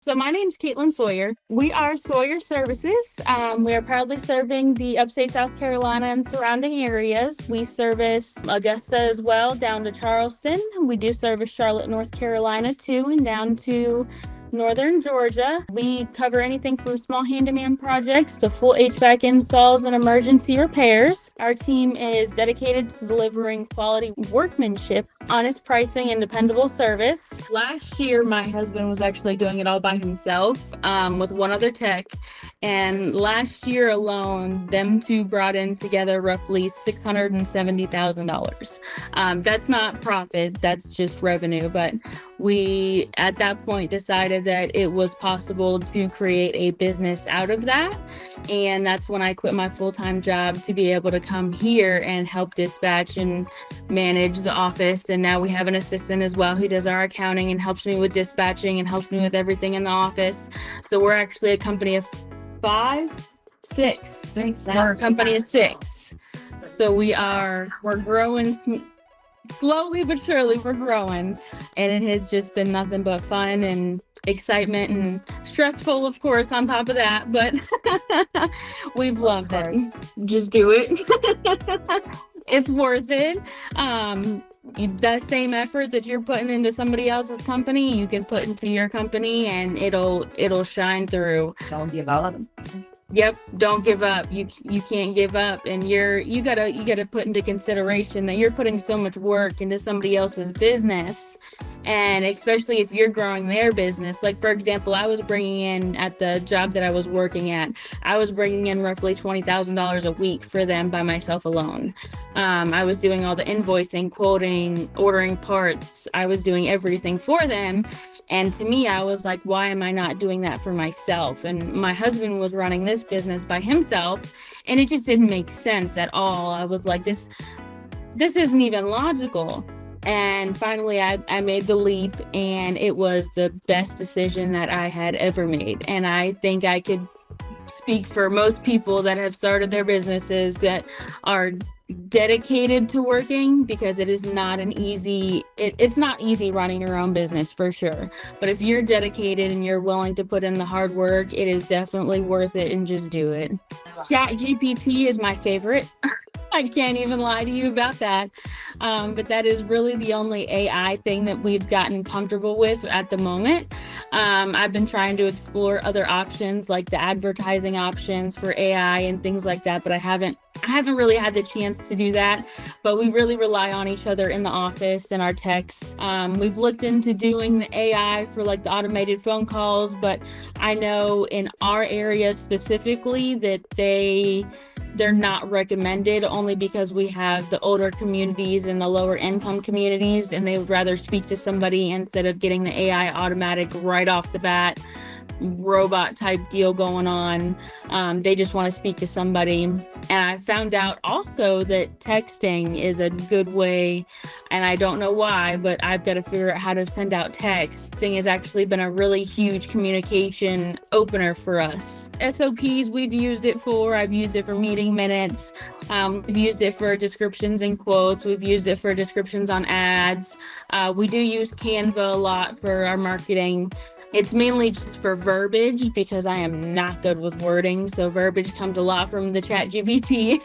So my name's Caitlyn Sawyer. We are Sawyer Services. We are proudly serving the upstate South Carolina and surrounding areas. We service Augusta as well, down to Charleston. We do service Charlotte, North Carolina too, and down to northern Georgia. We cover anything from small handyman projects to full HVAC installs and emergency repairs. Our team is dedicated to delivering quality workmanship, honest pricing, and dependable service. Last year, my husband was actually doing it all by himself with one other tech. And last year alone, them two brought in together roughly $670,000. That's not profit, that's just revenue. But we, at that point, decided that it was possible to create a business out of that. And that's when I quit my full-time job to be able to come here and help dispatch and manage the office. And now we have an assistant as well who does our accounting and helps me with dispatching and helps me with everything in the office. So we're actually a company of six. We're a company of six. So we're growing slowly but surely. We're growing, and it has just been nothing but fun and excitement and stressful, of course, on top of that, but we've loved it. Just do it. It's worth it. That same effort that you're putting into somebody else's company, you can put into your company, and it'll shine through. Don't give up. Yep, don't give up. You can't give up, and you gotta put into consideration that you're putting so much work into somebody else's business, and especially if you're growing their business. Like, for example, I was bringing in, at the job that I was working at, I was bringing in roughly $20,000 a week for them by myself alone. I was doing all the invoicing, quoting, ordering parts. I was doing everything for them. And to me, I was like, why am I not doing that for myself? And my husband was running this business by himself, and it just didn't make sense at all. I was like, this isn't even logical. And finally, I made the leap, and it was the best decision that I had ever made. And I think I could speak for most people that have started their businesses that are dedicated to working, because it is not it's not easy running your own business, for sure. But if you're dedicated and you're willing to put in the hard work, it is definitely worth it, and just do it. ChatGPT is my favorite. I can't even lie to you about that. But that is really the only AI thing that we've gotten comfortable with at the moment. I've been trying to explore other options, like the advertising options for AI and things like that, but I haven't really had the chance to do that. But we really rely on each other in the office and our techs. We've looked into doing the AI for like the automated phone calls, but I know in our area specifically that they're not recommended, only because we have the older communities and the lower income communities, and they would rather speak to somebody instead of getting the AI automatic right off the bat robot type deal going on. They just want to speak to somebody. And I found out also that texting is a good way, and I don't know why, but I've got to figure out how to send out text. Texting has actually been a really huge communication opener for us. SOPs, we've used it for. I've used it for meeting minutes. We've used it for descriptions and quotes. We've used it for descriptions on ads. We do use Canva a lot for our marketing. It's mainly just for verbiage, because I am not good with wording. So verbiage comes a lot from the ChatGPT,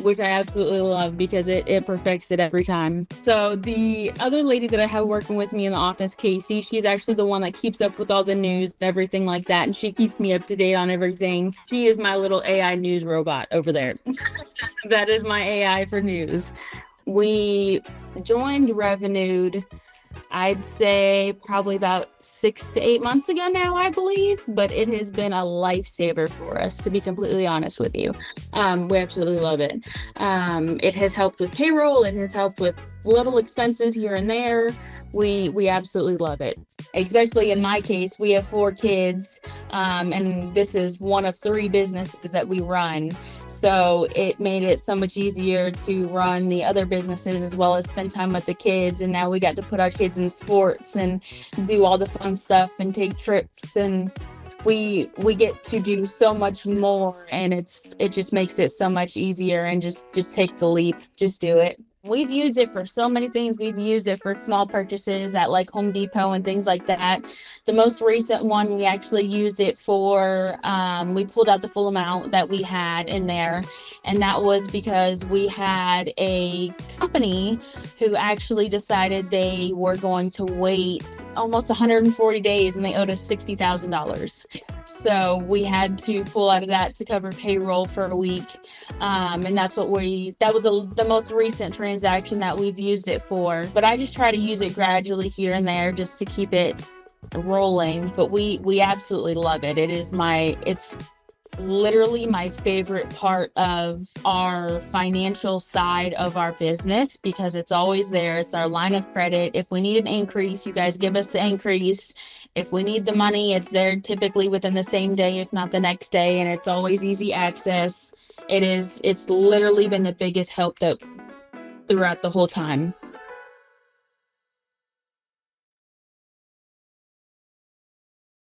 which I absolutely love, because it perfects it every time. So the other lady that I have working with me in the office, Casey, she's actually the one that keeps up with all the news and everything like that. And she keeps me up to date on everything. She is my little AI news robot over there. That is my AI for news. We joined Revenued, I'd say probably about 6 to 8 months ago now, I believe, but it has been a lifesaver for us, to be completely honest with you. We absolutely love it. It has helped with payroll. It has helped with little expenses here and there. We absolutely love it. Especially in my case, we have 4 kids, and this is one of 3 businesses that we run. So it made it so much easier to run the other businesses as well as spend time with the kids. And now we got to put our kids in sports and do all the fun stuff and take trips, and we get to do so much more, and it just makes it so much easier. And just take the leap, just do it. We've used it for so many things. We've used it for small purchases at like Home Depot and things like that. The most recent one, we actually used it for, we pulled out the full amount that we had in there. And that was because we had a company who actually decided they were going to wait almost 140 days and they owed us $60,000. So we had to pull out of that to cover payroll for a week. And that was the most recent transaction that we've used it for. But I just try to use it gradually here and there just to keep it rolling. But we absolutely love it. It's literally my favorite part of our financial side of our business because it's always there. It's our line of credit. If we need an increase, you guys give us the increase. If we need the money, it's there typically within the same day, if not the next day, and it's always easy access. It's literally been the biggest help that throughout the whole time.